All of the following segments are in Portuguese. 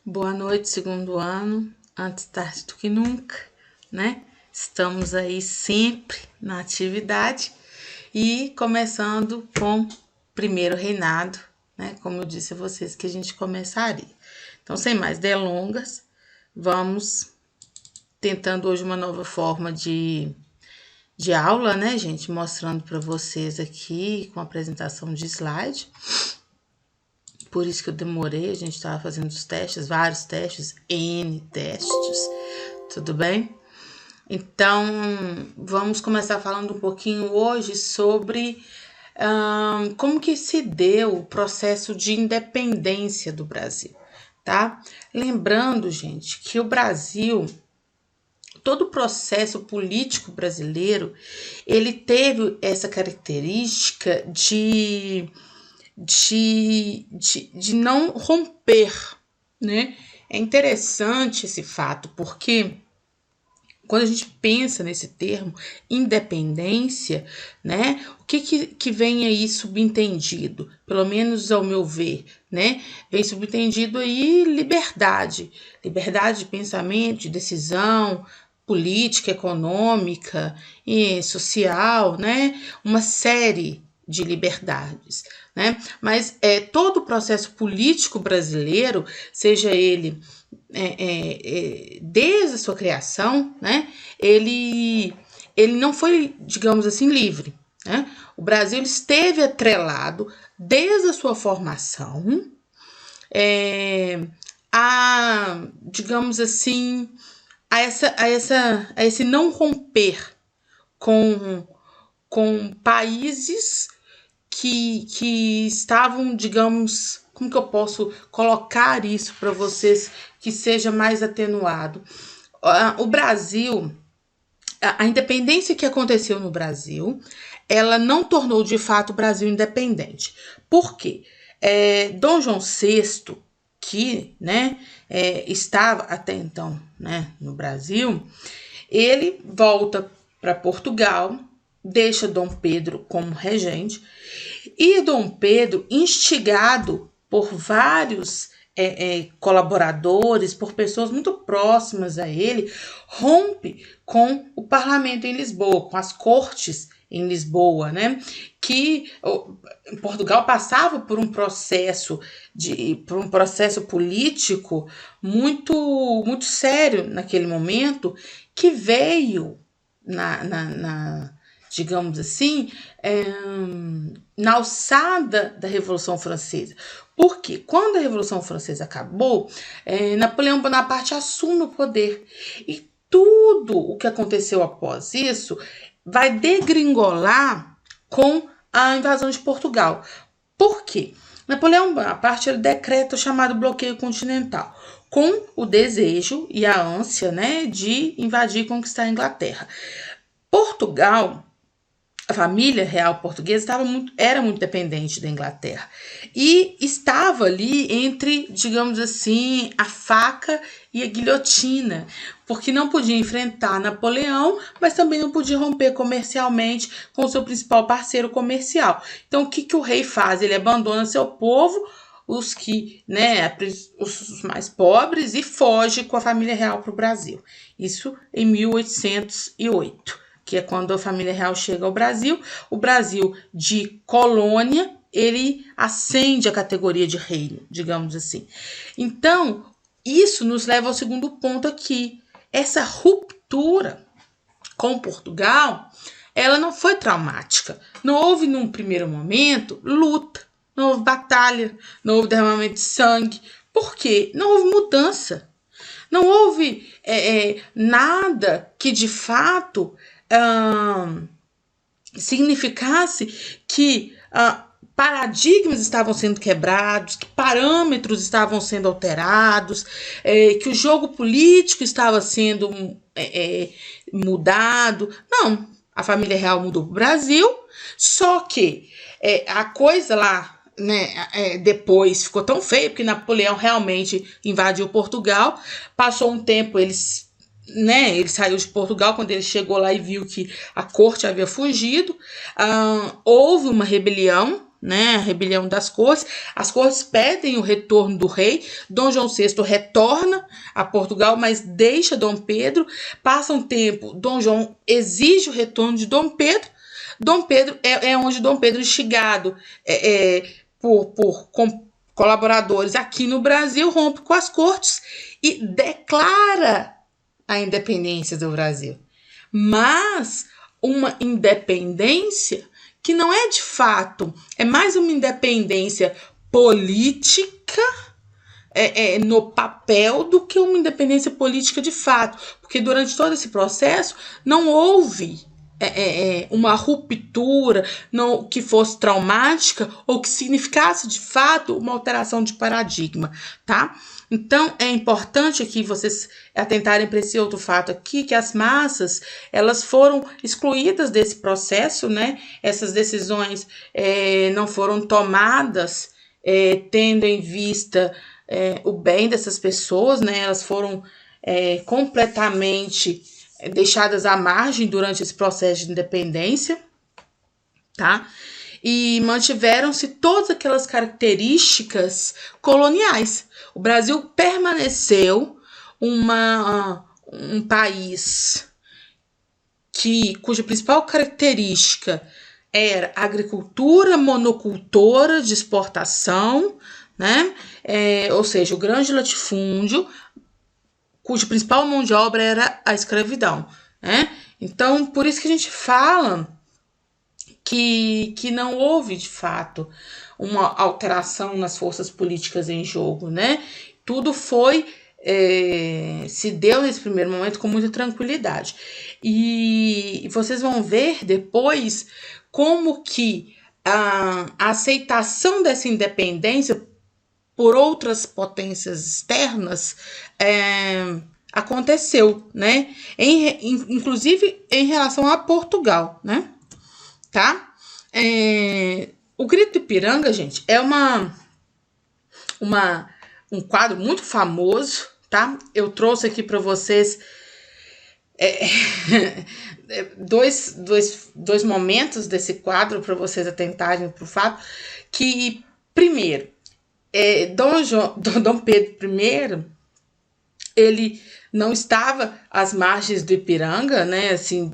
Boa noite, segundo ano, antes tarde do que nunca, né? Estamos aí sempre na atividade e começando com o primeiro reinado, né? Como eu disse a vocês que a gente começaria. Então, sem mais delongas, vamos tentando hoje uma nova forma de aula, né, gente? Mostrando para vocês aqui com a apresentação de slide. Por isso que eu demorei, a gente estava fazendo os testes, vários testes, N testes, tudo bem? Então, vamos começar falando um pouquinho hoje sobre como que se deu o processo de independência do Brasil, tá? Lembrando, gente, que o Brasil, todo o processo político brasileiro, ele teve essa característica de não romper, né? É interessante esse fato, porque quando a gente pensa nesse termo, independência, né? O que vem aí subentendido? Pelo menos ao meu ver, né? Vem subentendido aí liberdade. Liberdade de pensamento, de decisão, política, econômica e social, né? Uma série de liberdades, né? Mas todo o processo político brasileiro, seja ele desde a sua criação, né? Ele não foi, digamos assim, livre, né? O Brasil esteve atrelado desde a sua formação digamos assim, a esse não romper com países que estavam, digamos, como que eu posso colocar isso para vocês que seja mais atenuado? O Brasil, a independência que aconteceu no Brasil, ela não tornou de fato o Brasil independente. Por quê? Dom João VI, que, né, estava até então, né, no Brasil, ele volta para Portugal, deixa Dom Pedro como regente, e Dom Pedro, instigado por vários colaboradores, por pessoas muito próximas a ele, rompe com o parlamento em Lisboa, com as cortes em Lisboa, né? Que Portugal passava por um processo político muito sério naquele momento, que veio digamos assim, na alçada da Revolução Francesa. Porque quando a Revolução Francesa acabou, Napoleão Bonaparte assume o poder. E tudo o que aconteceu após isso vai degringolar com a invasão de Portugal. Por quê? Napoleão Bonaparte ele decreta o chamado bloqueio continental, com o desejo e a ânsia, né, de invadir e conquistar a Inglaterra. Portugal, a família real portuguesa era muito dependente da Inglaterra e estava ali entre, digamos assim, a faca e a guilhotina, porque não podia enfrentar Napoleão, mas também não podia romper comercialmente com o seu principal parceiro comercial. Então, o que o rei faz? Ele abandona seu povo, os mais pobres, e foge com a família real para o Brasil. Isso em 1808. Que é quando a família real chega ao Brasil. O Brasil, de colônia, ele ascende a categoria de reino, digamos assim. Então, isso nos leva ao segundo ponto aqui. Essa ruptura com Portugal, ela não foi traumática. Não houve, num primeiro momento, luta, não houve batalha, não houve derramamento de sangue. Por quê? Não houve mudança. Não houve nada que, de fato, significasse que paradigmas estavam sendo quebrados, que parâmetros estavam sendo alterados, que o jogo político estava sendo mudado. Não, a família real mudou para o Brasil, só que a coisa lá, né, depois ficou tão feio, porque Napoleão realmente invadiu Portugal, passou um tempo, ele saiu de Portugal. Quando ele chegou lá e viu que a corte havia fugido, houve uma rebelião, né, a rebelião das cortes. As cortes pedem o retorno do rei. Dom João VI retorna a Portugal, mas deixa Dom Pedro. Passa um tempo, Dom João exige o retorno de Dom Pedro. Dom Pedro é onde Dom Pedro, instigado por colaboradores aqui no Brasil, rompe com as cortes e declara a independência do Brasil. Mas uma independência que não é de fato, é mais uma independência política no papel do que uma independência política de fato, porque durante todo esse processo não houve uma ruptura que fosse traumática ou que significasse de fato uma alteração de paradigma, tá? Então é importante aqui vocês atentarem para esse outro fato aqui, que as massas elas foram excluídas desse processo, né? Essas decisões não foram tomadas tendo em vista o bem dessas pessoas, né? Elas foram completamente deixadas à margem durante esse processo de independência, tá? E mantiveram-se todas aquelas características coloniais. O Brasil permaneceu um país cuja principal característica era a agricultura monocultora de exportação, né? Ou seja, o grande latifúndio, cuja principal mão de obra era a escravidão, né? Então, por isso que a gente fala que não houve, de fato, uma alteração nas forças políticas em jogo, né? Tudo se deu nesse primeiro momento com muita tranquilidade. E vocês vão ver depois como que a aceitação dessa independência por outras potências externas aconteceu, né? Inclusive em relação a Portugal, né? Tá? O Grito do Ipiranga, gente, é um quadro muito famoso, tá? Eu trouxe aqui para vocês dois momentos desse quadro para vocês atentarem para o fato que, primeiro, Dom Pedro I, ele não estava às margens do Ipiranga, né? Assim,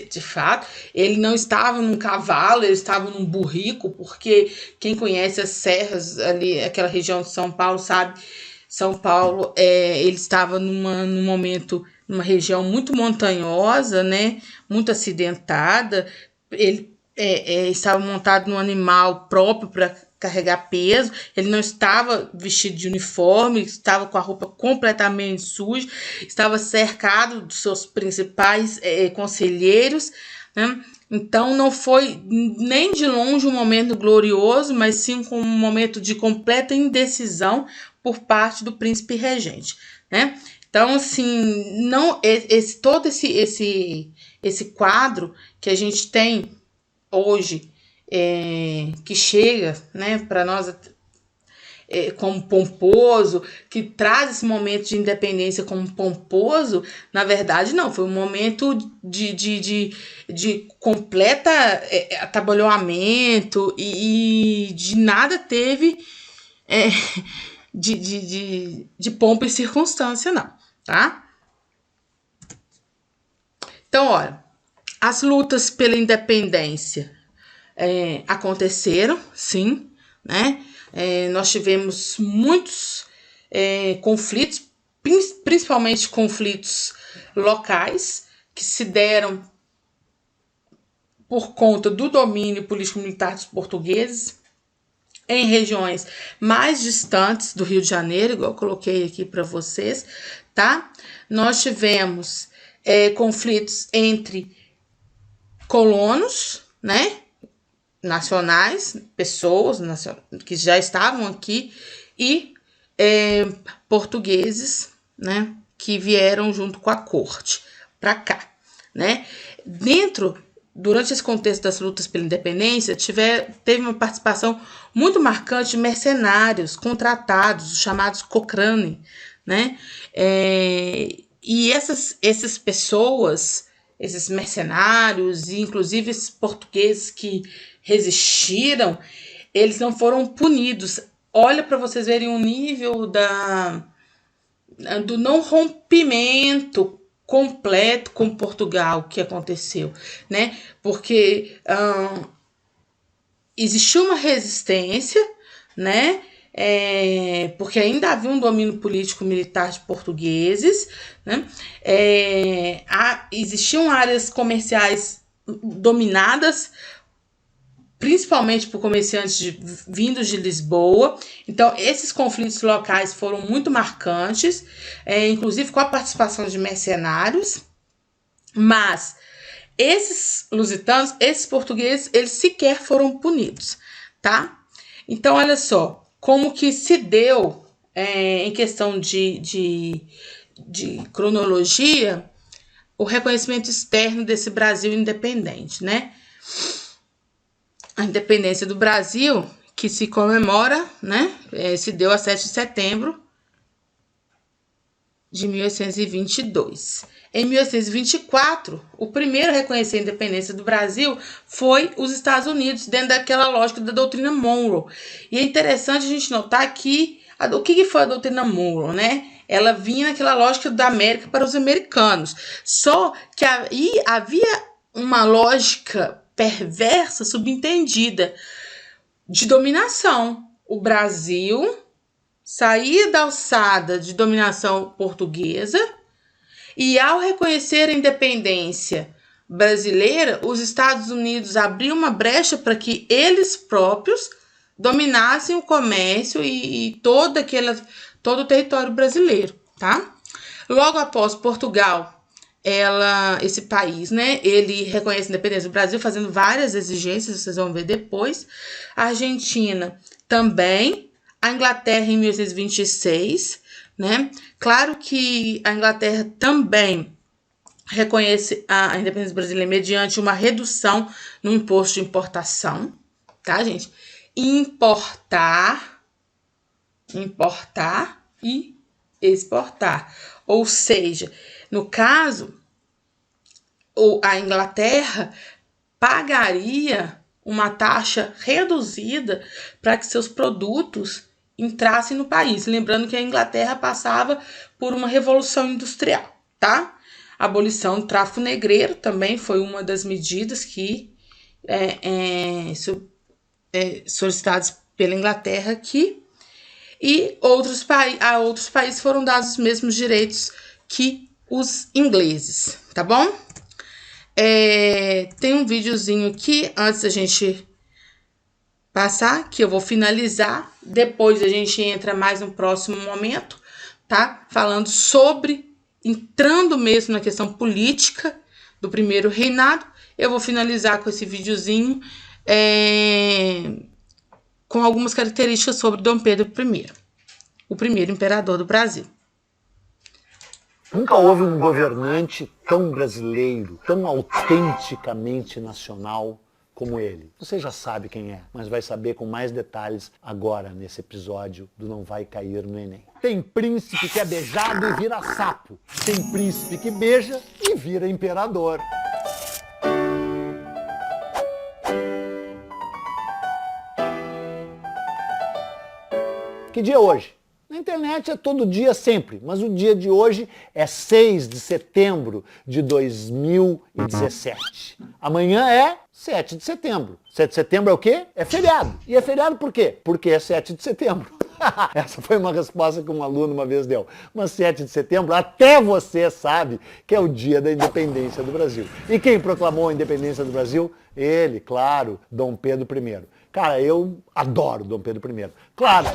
de fato, ele não estava num cavalo, ele estava num burrico, porque quem conhece as serras ali, aquela região de São Paulo, sabe? São Paulo, ele estava num momento, numa região muito montanhosa, né? Muito acidentada. Ele estava montado num animal próprio para carregar peso, ele não estava vestido de uniforme, estava com a roupa completamente suja, estava cercado dos seus principais conselheiros, né? Então não foi nem de longe um momento glorioso, mas sim um momento de completa indecisão por parte do príncipe regente, né? Então, assim, todo esse quadro que a gente tem hoje, que chega, né, para nós como pomposo, que traz esse momento de independência como pomposo, na verdade não, foi um momento de completa atabalhoamento e de nada teve de pompa e circunstância, não, tá? Então, olha, as lutas pela independência aconteceram, sim, né? Nós tivemos muitos conflitos, principalmente conflitos locais, que se deram por conta do domínio político-militar dos portugueses em regiões mais distantes do Rio de Janeiro, igual eu coloquei aqui para vocês, tá? Nós tivemos conflitos entre colonos, né? Nacionais, pessoas que já estavam aqui, e portugueses, né, que vieram junto com a corte para cá, né? Durante esse contexto das lutas pela independência, teve uma participação muito marcante de mercenários contratados, chamados Cochrane, né? E essas pessoas, esses mercenários, e inclusive esses portugueses que resistiram, eles não foram punidos. Olha para vocês verem o nível do não rompimento completo com Portugal que aconteceu, né? Porque existiu uma resistência, né? Porque ainda havia um domínio político-militar de portugueses, né? Existiam áreas comerciais dominadas principalmente por comerciantes vindos de Lisboa. Então, esses conflitos locais foram muito marcantes, inclusive com a participação de mercenários. Mas esses lusitanos, esses portugueses, eles sequer foram punidos, tá? Então, olha só, como que se deu, em questão de cronologia, o reconhecimento externo desse Brasil independente, né? A independência do Brasil, que se comemora, né? Se deu a 7 de setembro de 1822. Em 1824, o primeiro a reconhecer a independência do Brasil foi os Estados Unidos, dentro daquela lógica da doutrina Monroe. E é interessante a gente notar que o que foi a doutrina Monroe, né? Ela vinha naquela lógica da América para os americanos. Só que aí havia uma lógica perversa, subentendida, de dominação. O Brasil saía da alçada de dominação portuguesa e, ao reconhecer a independência brasileira, os Estados Unidos abriam uma brecha para que eles próprios dominassem o comércio e todo o território brasileiro, tá? Logo após Portugal, esse país, né, ele reconhece a independência do Brasil, fazendo várias exigências, vocês vão ver depois. A Argentina também, a Inglaterra em 1826, né? Claro que a Inglaterra também reconhece a independência brasileira mediante uma redução no imposto de importação, tá, gente? Importar e exportar. Ou seja, no caso, a Inglaterra pagaria uma taxa reduzida para que seus produtos entrassem no país. Lembrando que a Inglaterra passava por uma revolução industrial, tá? A abolição do tráfico negreiro também foi uma das medidas que solicitadas pela Inglaterra aqui. E a outros países foram dados os mesmos direitos que os ingleses, tá bom? Tem um videozinho aqui, antes da gente passar, que eu vou finalizar. Depois a gente entra mais no próximo momento, tá? Falando entrando mesmo na questão política do primeiro reinado. Eu vou finalizar com esse videozinho, com algumas características sobre Dom Pedro I, o primeiro imperador do Brasil. Nunca houve um governante tão brasileiro, tão autenticamente nacional como ele. Você já sabe quem é, mas vai saber com mais detalhes agora nesse episódio do Não Vai Cair no Enem. Tem príncipe que é beijado e vira sapo. Tem príncipe que beija e vira imperador. Que dia é hoje? Na internet é todo dia sempre, mas o dia de hoje é 6 de setembro de 2017. Amanhã é 7 de setembro. 7 de setembro é o quê? É feriado. E é feriado por quê? Porque é 7 de setembro. Essa foi uma resposta que um aluno uma vez deu. Mas 7 de setembro, até você sabe que é o dia da independência do Brasil. E quem proclamou a independência do Brasil? Ele, claro, Dom Pedro I. Cara, eu adoro Dom Pedro I. Claro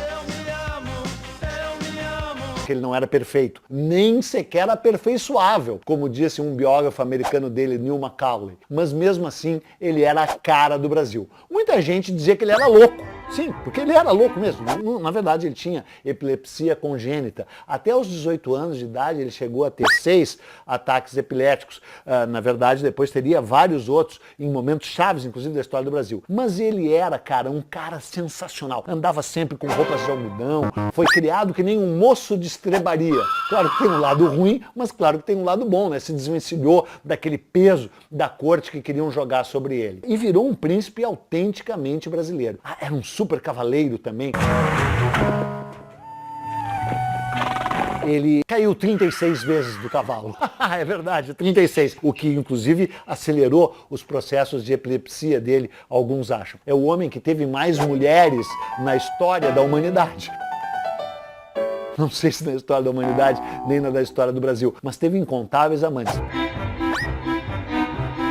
que ele não era perfeito, nem sequer aperfeiçoável, como disse um biógrafo americano dele, Neil Macaulay. Mas mesmo assim, ele era a cara do Brasil. Muita gente dizia que ele era louco. Sim, porque ele era louco mesmo. Na verdade, ele tinha epilepsia congênita. Até os 18 anos de idade, ele chegou a ter 6 ataques epiléticos. Na verdade, depois teria vários outros em momentos chaves, inclusive, da história do Brasil. Mas ele era, cara, um cara sensacional. Andava sempre com roupas de algodão. Foi criado que nem um moço de estrebaria. Claro que tem um lado ruim, mas claro que tem um lado bom, né? Se desvencilhou daquele peso da corte que queriam jogar sobre ele. E virou um príncipe autenticamente brasileiro. Era um super cavaleiro também. Ele caiu 36 vezes do cavalo. É verdade, 36. O que, inclusive, acelerou os processos de epilepsia dele, alguns acham. É o homem que teve mais mulheres na história da humanidade. Não sei se na história da humanidade, nem na da história do Brasil, mas teve incontáveis amantes.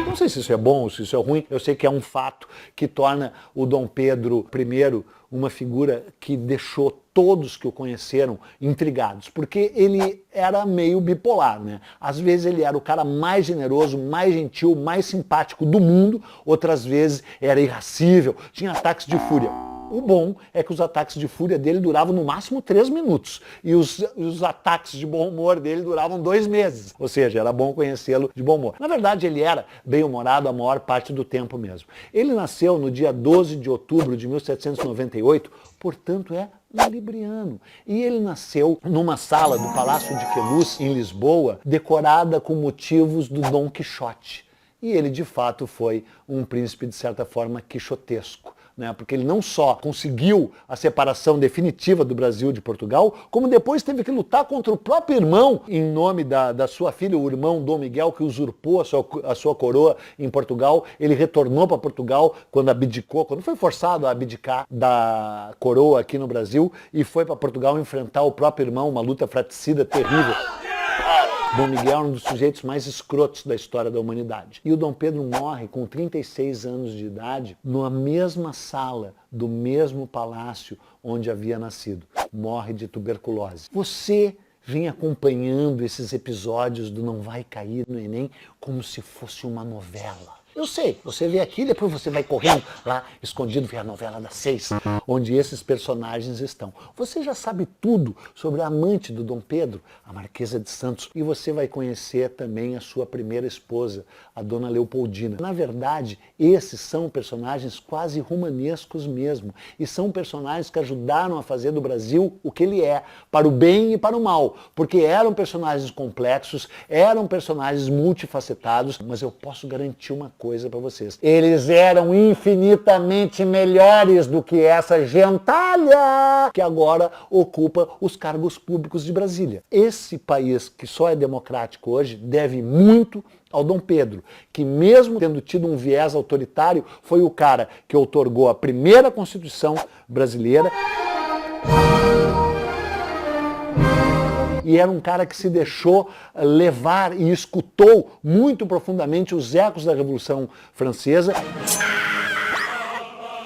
Não sei se isso é bom ou se isso é ruim, eu sei que é um fato que torna o Dom Pedro I uma figura que deixou todos que o conheceram intrigados, porque ele era meio bipolar, né? Às vezes ele era o cara mais generoso, mais gentil, mais simpático do mundo, outras vezes era irascível, tinha ataques de fúria. O bom é que os ataques de fúria dele duravam no máximo 3 minutos e os ataques de bom humor dele duravam 2 meses. Ou seja, era bom conhecê-lo de bom humor. Na verdade, ele era bem-humorado a maior parte do tempo mesmo. Ele nasceu no dia 12 de outubro de 1798, portanto é um libriano. E ele nasceu numa sala do Palácio de Queluz, em Lisboa, decorada com motivos do Dom Quixote. E ele, de fato, foi um príncipe, de certa forma, quixotesco. Né? Porque ele não só conseguiu a separação definitiva do Brasil de Portugal, como depois teve que lutar contra o próprio irmão em nome da sua filha, o irmão Dom Miguel, que usurpou a sua coroa em Portugal. Ele retornou para Portugal quando abdicou, quando foi forçado a abdicar da coroa aqui no Brasil, e foi para Portugal enfrentar o próprio irmão, uma luta fratricida terrível. Dom Miguel é um dos sujeitos mais escrotos da história da humanidade. E o Dom Pedro morre com 36 anos de idade, na mesma sala do mesmo palácio onde havia nascido. Morre de tuberculose. Você vem acompanhando esses episódios do Não Vai Cair no Enem como se fosse uma novela. Eu sei, você vê aqui, depois você vai correndo lá, escondido, ver a novela das 6, onde esses personagens estão. Você já sabe tudo sobre a amante do Dom Pedro, a Marquesa de Santos, e você vai conhecer também a sua primeira esposa, a Dona Leopoldina. Na verdade, esses são personagens quase romanescos mesmo, e são personagens que ajudaram a fazer do Brasil o que ele é, para o bem e para o mal, porque eram personagens complexos, eram personagens multifacetados, mas eu posso garantir uma coisa para vocês. Eles eram infinitamente melhores do que essa gentalha que agora ocupa os cargos públicos de Brasília. Esse país que só é democrático hoje deve muito ao Dom Pedro, que mesmo tendo tido um viés autoritário, foi o cara que outorgou a primeira Constituição brasileira. E era um cara que se deixou levar e escutou muito profundamente os ecos da Revolução Francesa.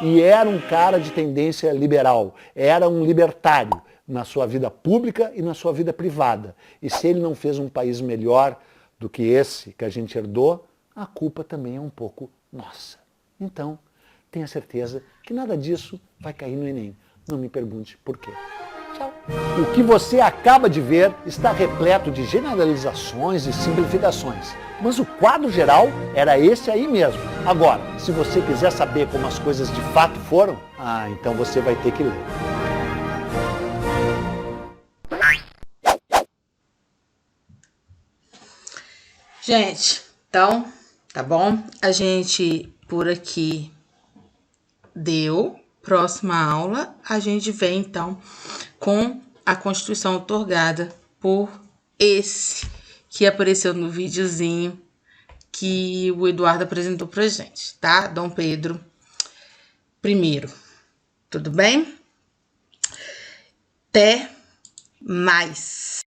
E era um cara de tendência liberal, era um libertário na sua vida pública e na sua vida privada. E se ele não fez um país melhor do que esse que a gente herdou, a culpa também é um pouco nossa. Então, tenha certeza que nada disso vai cair no Enem. Não me pergunte por quê. Tchau. O que você acaba de ver está repleto de generalizações e simplificações. Mas o quadro geral era esse aí mesmo. Agora, se você quiser saber como as coisas de fato foram, então você vai ter que ler. Gente, então, tá bom? A gente por aqui deu. Próxima aula, a gente vem então com a Constituição outorgada por esse que apareceu no videozinho que o Eduardo apresentou pra gente, tá? Dom Pedro I. Tudo bem? Até mais!